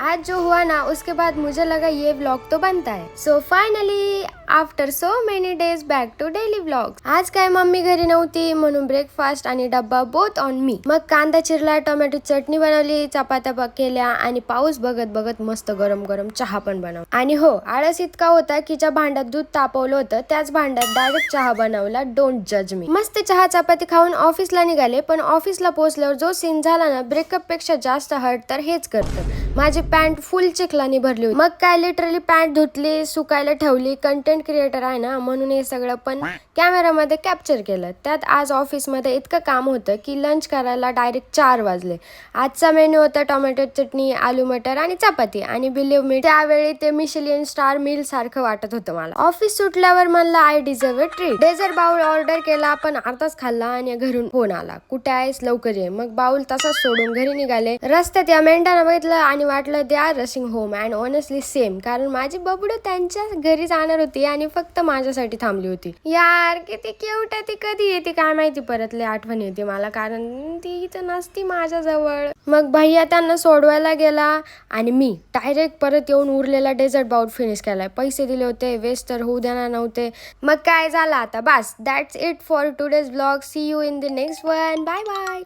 आज जो हुआ ना उसके बाद मुझे लगा ये व्लॉग तो बनता है. So finally after so many days back to daily vlog. आज काय मम्मी घरी नव्हती म्हणून ब्रेकफास्ट आणि डब्बा बोथ ऑन मी. मग कांदा चिरला, टोमॅटो चटणी बनवली, चपात्या केल्या आणि पाऊस बघत बघत मस्त गरम गरम चहा पण बनव. आणि हो, आळस इतका होता की ज्या भांड्यात दूध तापवलं होतं त्याच भांड्यात डायरेक्ट चहा बनवला. डोंट जज मी. मस्त चहा चपाती खाऊन ऑफिसला निघाले. पण ऑफिसला पोहोचल्यावर जो सीन झाला ना, ब्रेकअप पेक्षा जास्त हर्ट तर हेच करतं. माझी पॅन्ट फुल चिखलानी भरली होती. मग काय लिटरली पॅन्ट धुतली, सुकायला ठेवली. कंटेंट क्रिएटर आहे ना म्हणून हे सगळं पण कॅमेरामध्ये कॅप्चर केलं. त्यात आज ऑफिसमध्ये इतकं काम होतं की लंच करायला डायरेक्ट 4 वाजले. आजचा मेन्यू होता टोमॅटो चटणी, आलू मटर आणि चपाती. आणि बिलीव्ह मी, त्यावेळी ते मिशेलियन स्टार मील सारखं वाटत होतं मला. ऑफिस सुटल्यावर म्हणलं I deserve a treat. Dessert bowl order केला, पण अर्धाच खाल्ला आणि घरून फोन आला, कुठे आहेस, लवकर ये. मग बाउल तसाच सोडून घरी निघाले. रस्त्यात या मेंढ्यानं बघितलं आणि वाटलं they are rushing home. And honestly same, कारण माझी बबडू त्यांच्या घरी जाणार होती आणि फक्त माझ्यासाठी थांबली होती. यार किती क्यूट आहे ती. कधी येते काय माहिती. परत लय आठवण येते मला, कारण ती इथं नसती माझ्या जवळ. मग भैया त्यांना सोडवायला गेला आणि मी डायरेक्ट परत येऊन उरलेला डेझर्ट बाउल फिनिश केलाय. पैसे दिले होते, वेस्ट तर होऊ देणार नव्हते. मग काय झालं आता, बस that's it for today's vlog. See you in the next one. Bye bye.